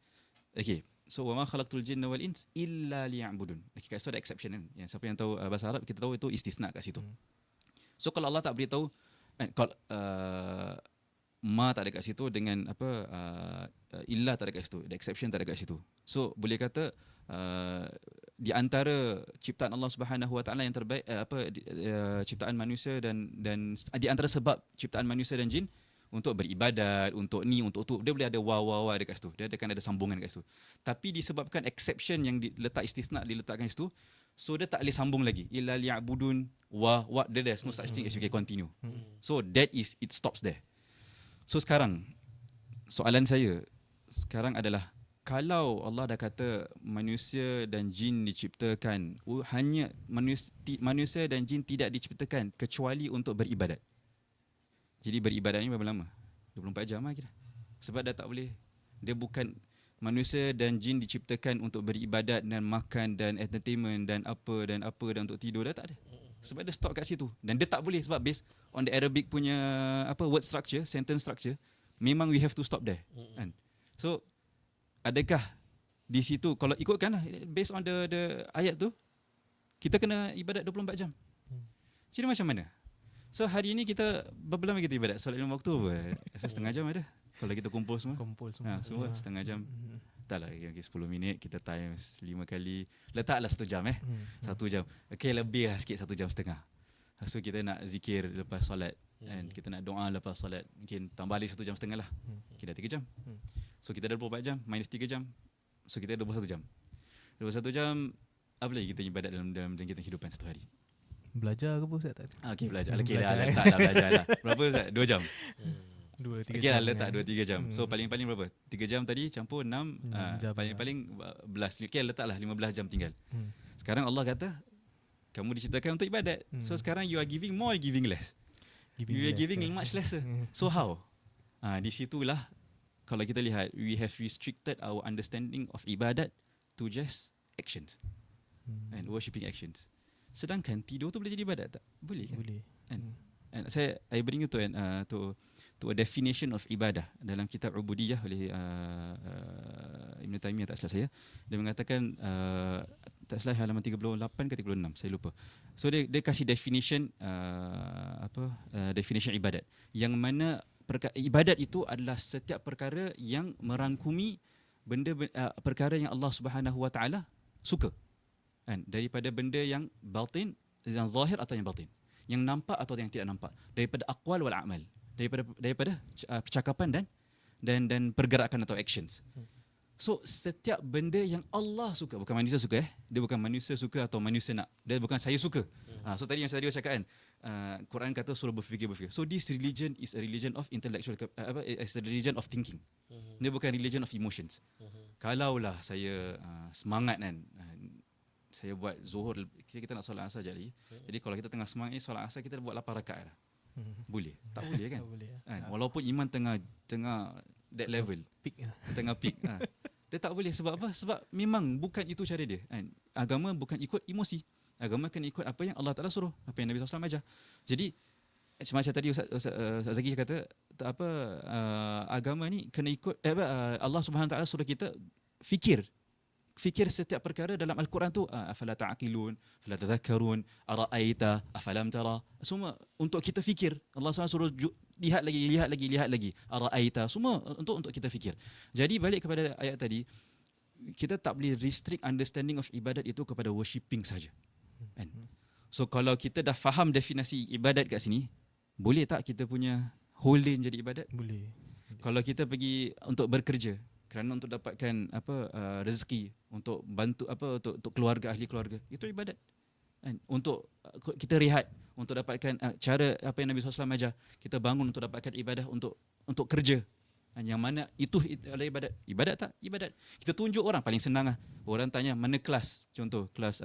okay, So wa ma khalaqtul jinna wal ins illa liya'budun. Kat situ ada exception kan. Yang siapa yang tahu bahasa Arab, kita tahu itu istithna kat situ. So kalau Allah tak beritahu kalau ma tak ada kat situ dengan illa tak ada kat situ, the exception tak ada kat situ. So boleh kata di antara ciptaan Allah Subhanahu Wa Taala yang terbaik ciptaan manusia dan di antara sebab ciptaan manusia dan jin untuk beribadat, untuk ni, untuk tu, dia boleh ada waw dekat situ. Dia akan ada sambungan dekat situ. Tapi disebabkan exception yang diletak istithna diletakkan situ, so dia tak boleh sambung lagi. Illa liya'budun wa there's no such thing as you can continue. So that is, it stops there. So sekarang soalan saya sekarang adalah, kalau Allah dah kata manusia dan jin diciptakan, hanya manusia dan jin tidak diciptakan kecuali untuk beribadat. Jadi beribadat ni berapa lama? 24 jam lah kira. Sebab dah tak boleh. Dia bukan, manusia dan jin diciptakan untuk beribadat dan makan dan entertainment dan apa dan untuk tidur, dah tak ada. Sebab dia stop kat situ. Dan dia tak boleh sebab based on the Arabic punya word structure, sentence structure, memang we have to stop there. Kan? So adakah di situ, kalau ikutkanlah based on the ayat tu, kita kena ibadat 24 jam. Jadi macam mana? So hari ni kita berapa lama kita ibadat? Solat 5 waktu rasa setengah jam ada. Kalau kita kumpul semua. Semua setengah jam. Taklah 10 minit kita times 5 kali. Letaklah 1 jam 1 jam. Okey, lebih lah sikit 1 jam setengah. So kita nak zikir lepas solat kan, kita nak doa lepas solat, mungkin tambah lagi 1 jam setengah lah. Kita 3 jam. So kita dah 24 jam minus 3 jam. So kita 21 jam. 21 jam apa lagi kita ibadat dalam kita kehidupan satu hari? Belajar ke apa Ustaz? Okey, belajar. Okey lah, letaklah belajar lah. Berapa Ustaz? 2 jam? 2-3 okey jam. lah, letak 2-3 jam. So paling-paling berapa? 3 jam tadi campur 6 jam paling-paling 11. Okey, letaklah 15 jam tinggal. Sekarang Allah kata kamu diciptakan untuk ibadat. So sekarang you are giving more, giving less. You are giving much lesser. So how? Di situlah kalau kita lihat, we have restricted our understanding of ibadat to just actions and worshipping actions. Sedangkan tidur tu boleh jadi ibadat tak? Boleh kan? Boleh. And I bring you to a definition of ibadah dalam kitab Ubudiyah oleh Ibn Taymiyah, tak silap saya. Dia mengatakan tak silap halaman 38 ke 36, saya lupa. So dia kasih definition definition ibadat, yang mana ibadat itu adalah setiap perkara yang merangkumi perkara yang Allah Subhanahu Wa Taala suka. Kan, daripada benda yang batin, yang zahir atau yang batin, yang nampak atau yang tidak nampak, daripada aqwal wal a'mal, daripada percakapan dan pergerakan atau actions. So setiap benda yang Allah suka, bukan manusia suka dia bukan manusia suka atau manusia nak, dia bukan saya suka. So tadi yang saya cakap kan, Quran kata suruh berfikir. So this religion is a religion of intellectual, is a religion of thinking. Dia bukan religion of emotions. Kalaulah saya semangat kan, saya buat zuhur, kita nak solat asar je lagi. Jadi kalau kita tengah semangat ni solat asar, kita buat 8 rakaat lah. Boleh? Tak boleh kan? Tak boleh. Walaupun iman tengah that level, tengah peak. Dia tak boleh. Sebab apa? Sebab memang bukan itu cara dia. Agama bukan ikut emosi. Agama kena ikut apa yang Allah Ta'ala suruh, apa yang Nabi SAW ajar. Jadi macam tadi Ustaz Zaki kata, agama ni kena ikut Allah Subhanahu Wa Taala suruh kita fikir setiap perkara dalam Al-Quran tu, afala ta'qilun, afala tadhakkarun, ara'aita, afalam tara. Semua untuk kita fikir. Allah SWT suruh lihat lagi. Ara'aita, semua untuk kita fikir. Jadi balik kepada ayat tadi, kita tak boleh restrict understanding of ibadat itu kepada worshipping saja. Kan? So kalau kita dah faham definisi ibadat kat sini, boleh tak kita punya whole day jadi ibadat? Boleh. Kalau kita pergi untuk bekerja kerana untuk dapatkan rezeki, untuk bantu untuk keluarga, ahli keluarga, itu ibadat. Kan? Untuk kita rehat, untuk dapatkan cara apa yang Nabi SAW ajar, kita bangun untuk dapatkan ibadah untuk kerja. Yang mana itu adalah ibadat. Ibadat tak? Ibadat. Kita tunjuk orang, paling senang lah. Orang tanya mana kelas, contoh kelas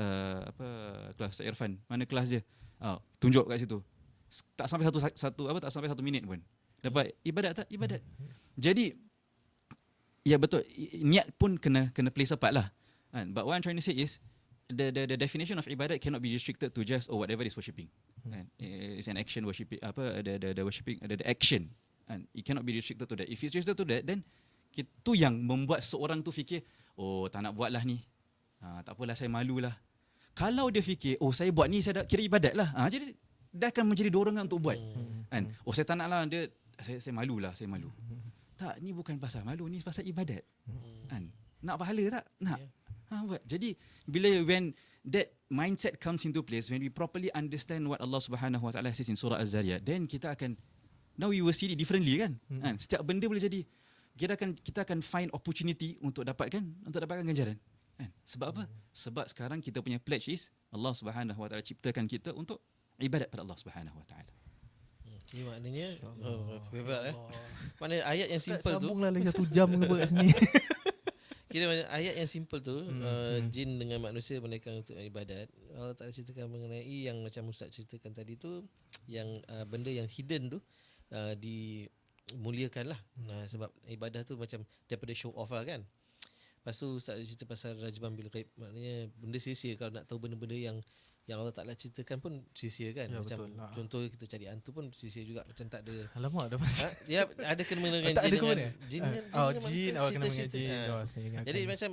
kelas Irfan, mana kelas dia? Tunjuk kat situ. Tak sampai satu minit pun. Dapat ibadat tak? Ibadat. Jadi ya betul, niat pun kena play part lah. But what I'm trying to say is the definition of ibadat cannot be restricted to just whatever is worshipping. It's an action worshipping, the worshipping, the action. And it cannot be restricted to that. If it's restricted to that, then Itu yang membuat seorang tu fikir, oh tak nak buat lah ni. Tak apalah, saya malulah. Kalau dia fikir, oh saya buat ni saya dah kira ibadat lah. Jadi dah akan menjadi dorongan untuk buat. Kan? Oh saya tak nak lah, saya malulah, saya malu. Tak, ni bukan pasal malu, ni pasal ibadat. Kan? Nak pahala tak? Nak. Buat. Jadi when that mindset comes into place, when we properly understand what Allah Subhanahu Wa Taala says in surah Az-Zariyat, then kita we will see it differently kan. Setiap benda boleh jadi, kita akan find opportunity untuk dapatkan ganjaran. Kan? Sebab apa? Sebab sekarang kita punya pledge is Allah Subhanahu Wa Taala ciptakan kita untuk ibadat pada Allah Subhanahu Wa Taala. Ini maknanya hebat Maknanya ayat yang simple tu, sambunglah lagi 1 jam ke kat sini. kira ayat yang simple tu, jin dengan manusia mereka untuk ibadat. Allah Ta'ala ceritakan mengenai yang macam Ustaz ceritakan tadi tu, yang benda yang hidden tu dimuliakan lah. Sebab ibadah tu macam daripada show off lah kan. Lepas tu Ustaz cerita pasal rajman bil ghaib, maknanya benda sia-sia. Kalau nak tahu benda-benda yang Allah Ta'ala ceritakan pun sia-sia kan. Ya, macam betul. contoh kita cari hantu pun sia-sia juga, macam tak ada. Alamak, dah macam. Ya, ada kena dengan Tak jin ada ke mana? jin Jin, awak kena dengan jin. Saya ingatkan. Jadi macam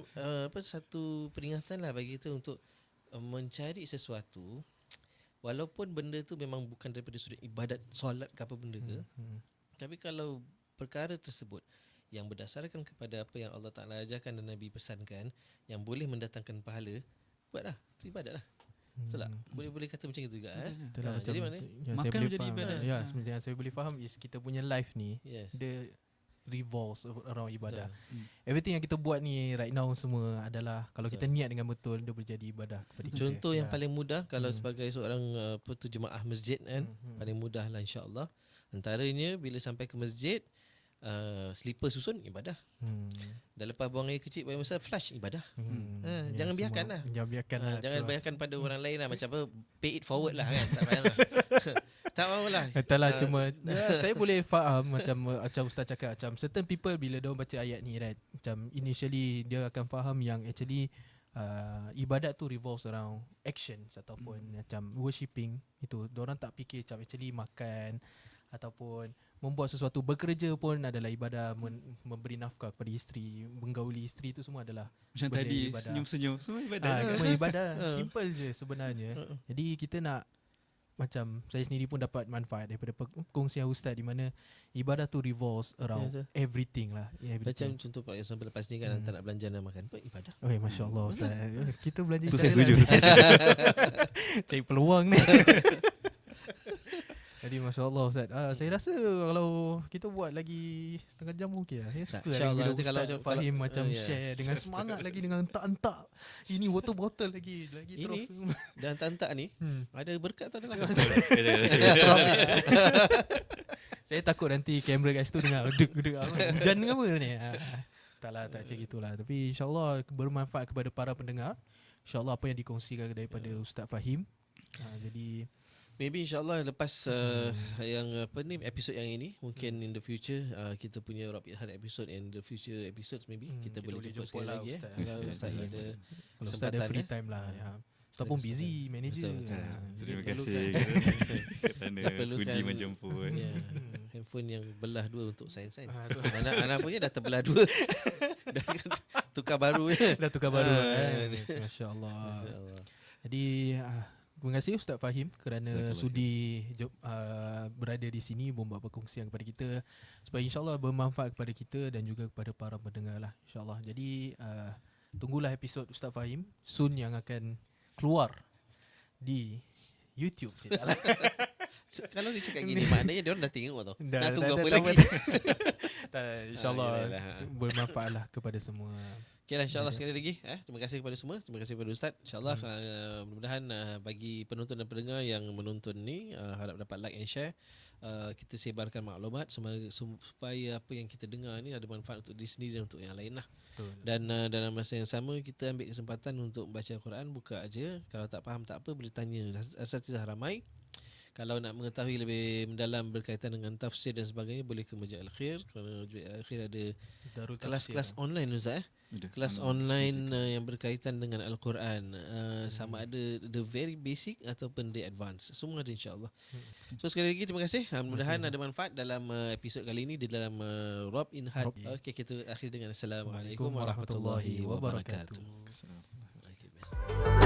satu peringatan lah bagi kita untuk mencari sesuatu, walaupun benda tu memang bukan daripada sudut ibadat, solat ke apa benda ke, tapi kalau perkara tersebut yang berdasarkan kepada apa yang Allah Ta'ala ajarkan dan Nabi pesankan, yang boleh mendatangkan pahala, buatlah, itu ibadat lah. Betul tak? Boleh kata macam itu juga. Itulah macam jadi mana? yang Makan saya boleh menjadi faham. ibadat. Ya, sebenarnya yang saya boleh faham is kita punya life ni, Yes. dia revolves around ibadah. Betul. Everything yang kita buat ni right now semua adalah, kalau kita niat dengan betul, dia boleh jadi ibadah kepada kita. Contoh yang Ya. paling mudah kalau sebagai seorang jemaah masjid kan, paling mudah lah insya-Allah. Antaranya bila sampai ke masjid, slipper susun ibadah. Dah lepas buang air kecil buang air besar, flush ibadah. Ya, Jangan biarkan semua- lah. Jangan biarkan lah. Jangan tu lah. bayarkan pada orang lain lah. Macam apa, pay it forward lah kan. Tak payah lah. Tak mahulah. Katalah cuma saya boleh faham macam Ustaz cakap, macam certain people bila dia baca ayat ni, right, macam initially dia akan faham yang actually ibadat tu revolves around actions ataupun macam worshipping. Itu diorang tak fikir macam actually makan ataupun membuat sesuatu, bekerja pun adalah ibadah, memberi nafkah kepada isteri, menggauli isteri, itu semua adalah Macam benda tadi ibadah. senyum-senyum, semua ibadat. Semua ibadah. Simple je sebenarnya. Jadi kita nak, macam saya sendiri pun dapat manfaat daripada perkongsian Ustaz, di mana ibadah tu revolves around everything lah. Macam Everything. contoh Pak Yusuf lepas ni kan, tak nak belanja nak makan pun ibadah. Oh, Masya Allah Ustaz. Kita belanja Tu ikan saya setuju. cari peluang ni. Jadi Masya Allah Ustaz, saya rasa kalau kita buat lagi setengah jam okey lah. Saya suka InsyaAllah bila nanti Ustaz kalau- Fahim macam ya. share dengan semangat lagi, dengan entak-entak. Ini water bottle lagi Ini terus. Dan tak ni ada berkat tu adalah. Saya takut nanti kamera kat situ dengar deg-deg hujan ke apa ni. Taklah, tak macam gitulah. Tapi insyaAllah bermanfaat kepada para pendengar. InsyaAllah apa yang dikongsikan daripada Ustaz Fahim. Jadi Maybe insyaAllah lepas yang episod yang ini, mungkin in the future kita punya Rabbit Hal episode, and the future episodes maybe kita boleh jumpa sekali lah lagi Ustaz. Kalau Ustaz Ustaz. ada kalau Ustaz ada free kesempatan, time lah. Ya. Ustaz pun busy manager. Betul. Terima Dia kasih kerana perlukan- sudi menjemput. Ya, handphone yang belah dua untuk sains-sains. Tu. Anak punya dah terbelah dua. Dah tukar baru je. Dah tukar baru. Masya Masya Allah. Allah. Jadi terima kasih Ustaz Fahim kerana Sama-sama. sudi berada di sini membuat perkongsian kepada kita, supaya insyaAllah bermanfaat kepada kita dan juga kepada para pendengar lah, insyaAllah. Jadi tunggulah episod Ustaz Fahim soon yang akan keluar di YouTube. Kalau dia cakap gini, maknanya dia orang dah tengok tau. Dah, Nak tunggu dah, apa dah, lagi? InsyaAllah yelah. bermanfaatlah kepada semua. Okay lah, insyaAllah sekali lagi terima kasih kepada semua. Terima kasih kepada Ustaz. InsyaAllah mudah-mudahan bagi penonton dan pendengar yang menonton ni, harap dapat like and share. Kita sebarkan maklumat supaya apa yang kita dengar ni ada manfaat untuk diri sendiri dan untuk yang lain lah. Betul. Dan dalam masa yang sama, kita ambil kesempatan untuk baca Al-Quran. Buka aja. Kalau tak faham tak apa, boleh tanya asatizah ramai. Kalau nak mengetahui lebih mendalam berkaitan dengan tafsir dan sebagainya, boleh ke Masjid Al-Khair. Kerana Masjid Al-Khair ada Darul kelas-kelas Tafsir. online Ustaz. kelas online yang berkaitan dengan Al-Quran, sama ada the very basic ataupun the advanced, semua ada insya-Allah. So sekali lagi terima kasih. Mudah-mudahan ada manfaat dalam episod kali ini di dalam Rob in Had. Okey, kita akhir dengan Assalamualaikum warahmatullahi wabarakatuh. Assalamualaikum. Okay, best.